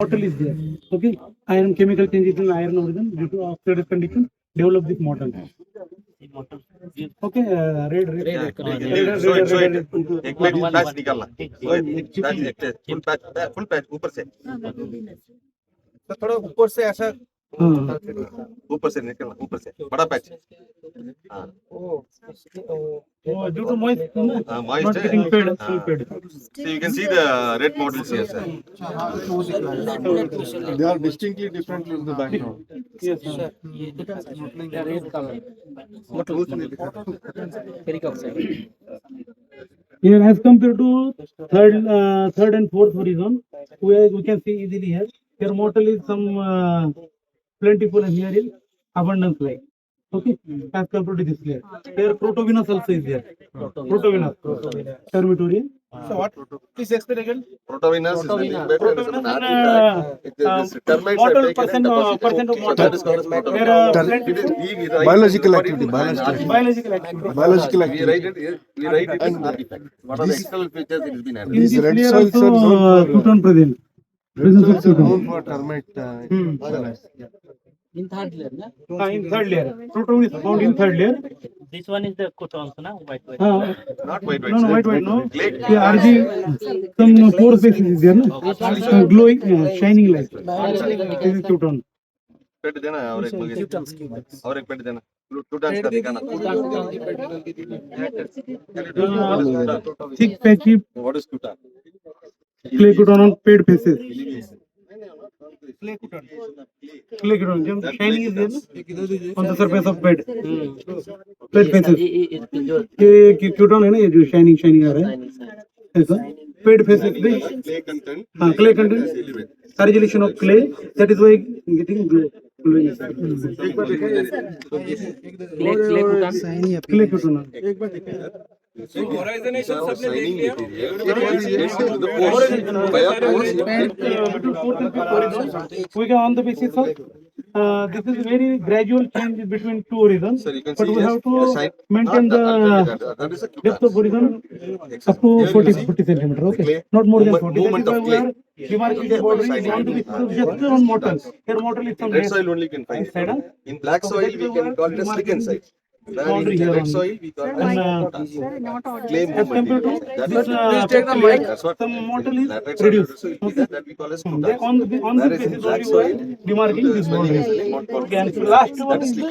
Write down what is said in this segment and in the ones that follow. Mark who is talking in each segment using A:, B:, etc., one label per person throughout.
A: Mortal is there. Okay, iron chemical changes in iron origin due to oxidative condition develop this mortal. Okay,
B: show it. एक minute patch निकालना patch full patch ऊपर से तो थोड़ा ऊपर से ऐसा ऊपर से निकलना ऊपर से बड़ा patch
A: due to moist,
B: moist
A: not getting paid.
B: so you can see the red models here sir.
C: They are distinctly different in the background.
A: Yes, sir. Here, as compared to third and fourth horizon, where we can see easily here. Here, mortal is some plentiful, and here is abundance like. Okay, as compared to this layer. Here, protovenous also is there. Protovenous, termitorian.
B: So what? Please explain again. Protovenous is termites
A: mortal
B: have taken
A: percent of mortal.
B: that is called as protovenous.
C: Biological activity.
A: Biological activity.
C: Biological
B: We
C: activity.
B: write it as artifact. What are the external features it has been added?
A: In
C: These
A: this
C: red
A: layer
C: soils are
A: also
C: known for
A: Pluton present. Presence of Pluton.
C: known for termite.
D: In third layer, na?
A: In third layer. Pluton is found in third layer.
D: This one is the cotons, na? White.
B: Not white.
A: No, white, no.
B: Clay.
A: Yeah, RG, some pore spaces is there, no? Glowing, shining light. This is Pluton.
B: पेट देना है और एक मगे और एक पेट देना two times का दिखाना
A: Thick patchy
B: what is two time
A: clay Pluton on paid faces. Clay Pluton, just shining is there, no? On the surface of bed. Paid faces. ये Pluton है ना ये जो shining आ रहा है ऐसा paid faces पे
B: clay content
A: clay content correlation of clay, that is why getting glowing. Clay Pluton.
B: so horizonation सबने देख लिया
A: we can on the basis of this is very gradual change between two horizons,
B: Sir, you can
A: but
B: see
A: we have to
B: sign.
A: maintain the
B: That is a
A: depth of horizon up to 40 centimeter, okay, not more than 40. That is why we are demarcating the border is on the basis of just on mortal. Here mortal is some
B: red
A: less
B: soil only can find
A: side, huh?
B: in black soil we can call it a slicken site
A: Boundary
B: in
A: here
B: red
A: only.
B: soil we call it
A: And
B: clay
A: as compared
B: movement
A: to
B: that
A: this,
B: is
A: take the mic.
B: that's what
A: Some mortal is
B: lateral side
A: reduced.
B: reduced that we call as
A: They
B: scutars.
A: on the
B: Whereas
A: basis
B: in black
A: only we are
B: soil
A: demarcating this boundary. Okay, and so last one is the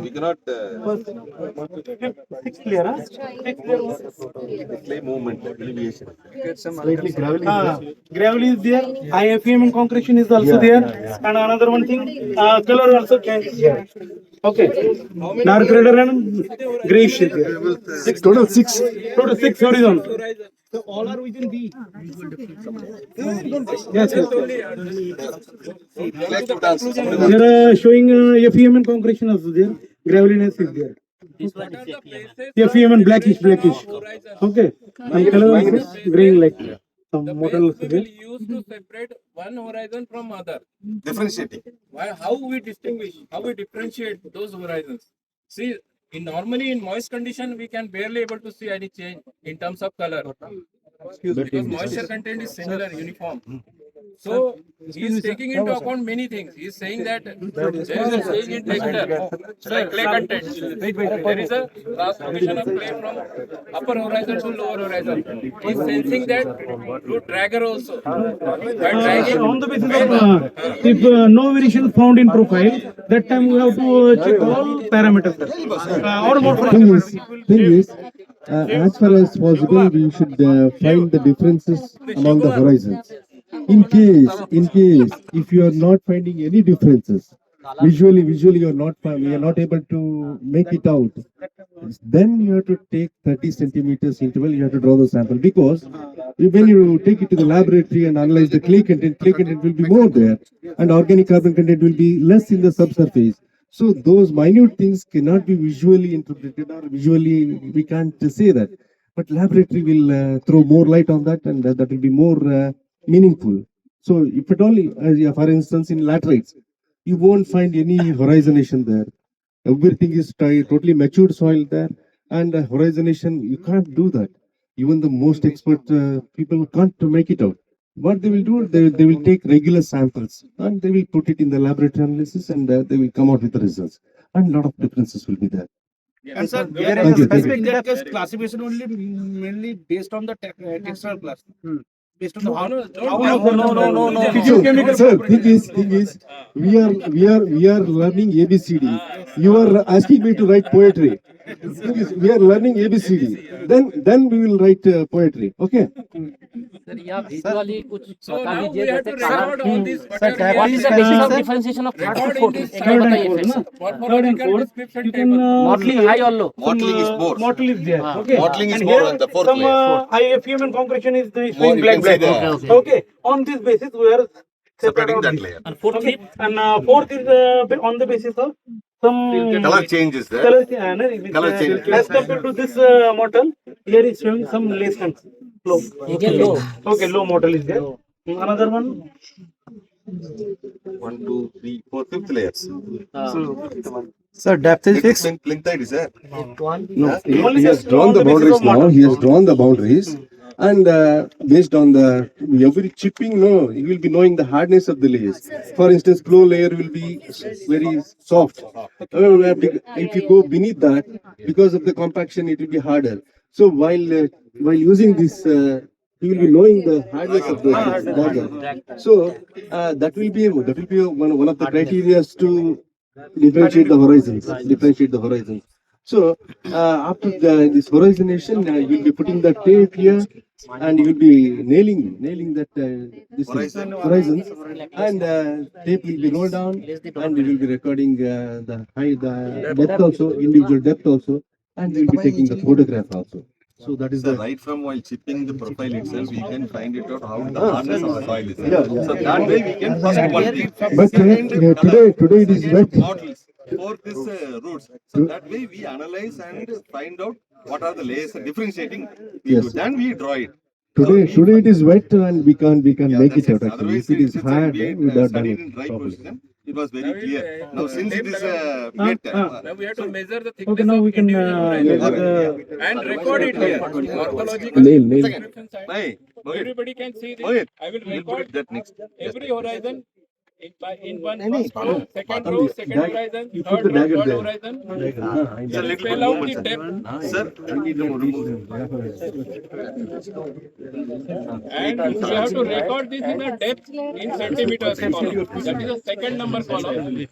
B: we cannot
A: sixth layer, huh? Sixth layer.
B: clay movement elevation
A: Gravel is there, IFM and concretion is also there, and another one thing, color also changes here. Okay, dark redder and grayish is there.
C: Total six.
A: Total 6 horizons. So all are within B. Yes. They are showing FEM and concretion also there. Graveliness is there.
D: This one is
A: FEM and blackish. Okay. And color also graying like some model also
E: We
A: there.
E: will use to separate one horizon from other.
B: differentiating
E: Why? How we distinguish? How we differentiate those horizons? See, normally in moist condition we can barely able to see any change in terms of color because moisture content is similar, uniform. So he is taking into account many things. He is saying that there is a change in texture, like clay content. There is a transformation of clay from upper horizon to lower horizon. He is sensing that through dragger also. By dragging,
A: On the basis of if no variation found in profile, that time we have to check all parameters. Or morphology.
C: Thing is, as far as possible, we should find the differences among the horizons. In case, if you are not finding any differences, visually you are not able to make it out, then you have to take 30 centimeters interval, you have to draw the sample, because when you take it to the laboratory and analyze the clay content will be more there, and organic carbon content will be less in the subsurface. So those minute things cannot be visually interpreted, or visually we can't say that. But laboratory will throw more light on that, and that will be more meaningful. So if at all, for instance, in laterites, you won't find any horizonation there. Everything is totally matured soil there, and horizonation, you can't do that. Even the most expert people can't make it out. what they will do, they will take regular samples and they will put it in the laboratory analysis and they will come out with the results. And a lot of differences will be there.
F: And sir, there
C: Thank
F: is
C: you,
F: a
C: thank
F: specific
C: you.
F: that case classification only mainly based on the textile class. Based on the how,
C: Sir, thing is, we are learning ABCD. You are asking me to write poetry. Thing is, we are learning ABCD. Then we will write poetry. Okay.
G: Sir या visually कुछ
E: So
G: बता
E: now
G: दीजिए
E: we have
G: जैसे
E: to record all these.
G: what is the basis of differentiation of third
E: Record
G: and
E: in
G: fourth
E: this
G: एक बार बताइए फिर से
A: Third and fourth,
E: description
A: you can
E: table.
G: modeling high or low
B: Modeling is more.
A: Model is there. Okay.
B: Modeling is
A: And
B: more
A: here
B: on the fourth
A: some
B: layer.
A: IFM and concretion is
B: More,
A: showing
B: you
A: black
B: can see
A: black.
B: the-
A: Okay. On this basis, we are
B: Separating
A: out
B: that
A: this.
B: layer.
G: and fourth
A: Okay. And fourth is on the basis of some
B: Color changes there.
A: color,
B: Color change.
A: as compared to this model, here is showing some less low.
G: again low
A: Okay, low model is there. Another one.
B: 1, 2, 3, 4, fifth layers.
F: sir, depth is fixed.
B: Length height is there.
C: No,
A: Only
C: he has
A: just
C: drawn
A: on
C: the
A: the basis
C: boundaries
A: of
C: now.
A: model.
C: He has drawn the boundaries, and based on the every chipping, no, he will be knowing the hardness of the layers. For instance, flow layer will be very soft. If you go beneath that, because of the compaction, it will be harder. So while using this, he will be knowing the hardness of the dagger. So that will be one of the criteria to differentiate the horizons. Differentiate the horizons. So after this horizonation, you'll be putting the tape here, and you'll be nailing that this horizons, and tape will be rolled down, and you will be recording the depth also, individual depth also, and you'll be taking the photograph also. So that is
B: So
C: the
B: right from while chipping the profile itself, we can find it out how the hardness of the soil is.
C: Yeah.
B: So that way we can first one thing.
C: But
B: Second,
C: today it is
B: second,
C: wet.
B: models. Fourth is roots. So that way we analyze and find out what are the layers differentiating.
C: Yes.
B: Then we draw it.
C: Today it is wet and we can
B: Yeah,
C: make
B: that's
C: it out actually.
B: Otherwise,
C: If it is
B: since
C: hard,
B: we
C: we would have done
B: studied in
C: it
B: dry
C: properly.
B: position, it was very clear. Now since it is
A: Ah,
B: wet,
E: Now we have to measure the
A: Okay,
E: thickness
A: now
E: of
A: we can
E: individual
A: measure
E: horizons
A: the.
E: and record it here. Morphological
C: Nail.
E: description side.
B: Nahi, Mohit,
E: Everybody can see this.
B: Mohit,
E: I will
B: we'll put
E: record
B: it that next.
E: every horizon in one
C: No,
E: row, second
C: no,
E: row,
C: the
E: second
C: dag-
E: horizon,
C: you put
E: third
C: the
E: row,
C: dagger
E: third
C: there.
E: horizon.
B: It's a little bit
E: Spell out the
B: movement,
E: depth
B: sir. Sir, we need to remove.
E: and you have to record this in a depth in centimeters column. That is the second number column. We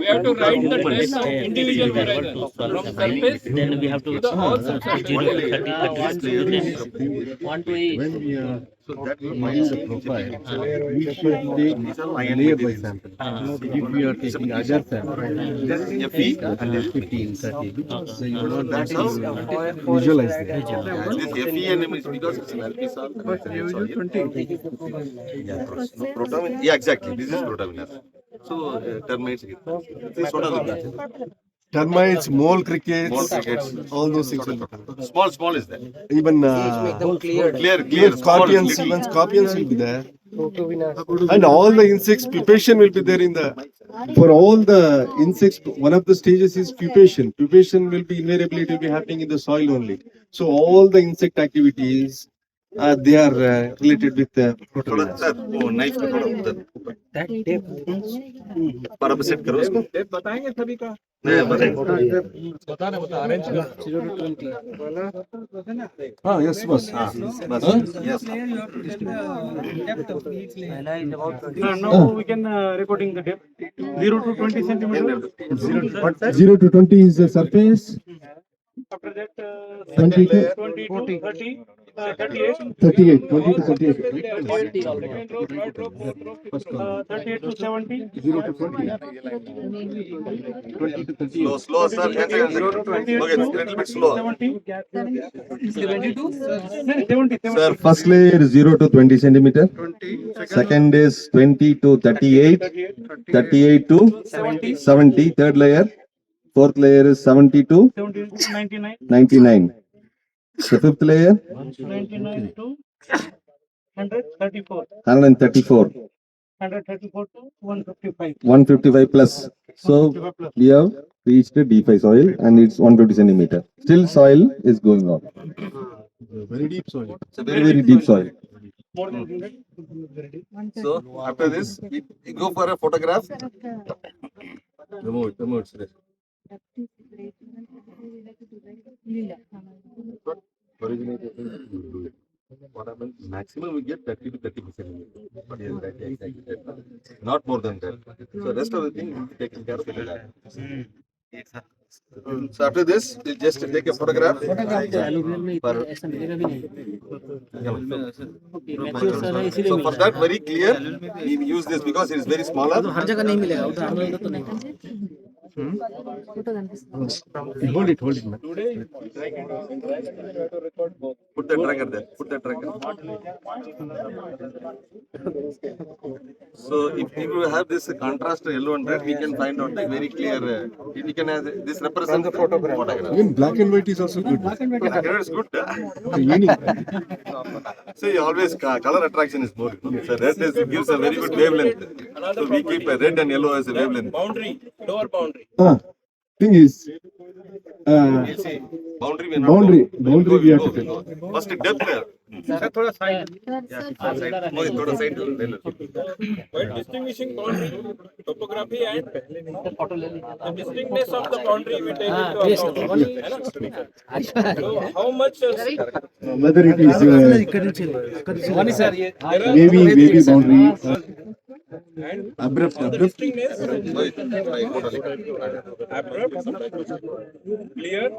E: have to write the depth of individual horizons from surface
D: Then we have to
E: to the all subsurface
D: 0 to
E: layer.
D: 30, 1 to 8.
C: When we are
B: So that will
C: finding the profile, we should take layer by sample. If we are taking other sample, then
B: FE
C: 15, 30, so you will not
B: That's how
C: visualize that.
B: this FE and is because it's an LP salt. No, protamine. Yeah, exactly. This is protamine. So termites. This is what are the
C: Termites, mole crickets,
B: Mole crickets.
C: all those things will become.
B: small is there.
C: Even
B: Clear.
C: scorpions,
B: Small,
C: even scorpions will be there. And all the insects, pupation will be there in the. For all the insects, one of the stages is pupation. Pupation will be invariably, it will be happening in the soil only. So all the insect activities, they are related with the
B: थोड़ा sir वो knife को थोड़ा उधर बराबर set करो उसको
E: Depth बताएंगे सभी का?
B: नहीं बताइए
E: बता अरेंज
C: yes, boss.
B: बस yes
A: Now we can recording the depth 0 to 20 centimeters.
C: 0 to 20 is the surface.
A: After that,
C: 20 to
A: 20 to 30, 38.
C: 38, 20 to 38.
E: Second row, third row, fourth row,
A: 38 to 70.
C: 0 to 20. 20 to 38.
B: slow sir okay little bit slow
A: 70. 70.
H: Sir, first layer is 0 to 20 centimeter. Second is 20 to 38. 38 to 70. Third layer. Fourth layer is 70 to
A: 70 to 99.
H: 99. The fifth layer,
A: 99 to 134.
H: 134.
A: 134 to 155.
H: 155 plus. So
A: 55 plus.
H: we have reached a D5 soil and it's 150 centimeter. Still soil is going on.
C: Very deep soil.
H: It's a very deep soil.
B: So after this, we go for a photograph. Remove it, Suresh. What happens? Maximum we get 30 to 30%. But yes, exactly. Not more than that. So rest of the thing will be taken care of in the lab. So after this, we just take a photograph.
G: Photograph तो aluminium में
B: पर-
G: ऐसा मिलेगा भी नहीं mature sir है इसीलिए
B: So
G: mill
B: for
G: रहा
B: that very clear, we use this because it is very smaller.
G: है हर जगह नहीं मिलेगा उधर हम लोग तो नहीं
C: Hold it, man.
B: Put the tracker there. Put the tracker. So if you have this contrast yellow and red, we can find out the very clear. We can have this represents the photograph.
C: Even black and white is also good.
B: Black and white is good.
C: Unique.
B: See, always color attraction is more. So red gives a very good wavelength. So we keep red and yellow as a wavelength.
E: Boundary, lower boundary.
C: Thing is,
B: Boundary we are not
C: boundary we have to
B: go. First depth there.
F: Sir थोड़ा side
B: थोड़ा side
E: While distinguishing boundary, topography and the distinctness of the boundary we take into account. So how much
C: whether it is
G: Vani sir ये
C: maybe boundary,
E: and
C: abrupt,
E: the distinctness, abrupt, clear,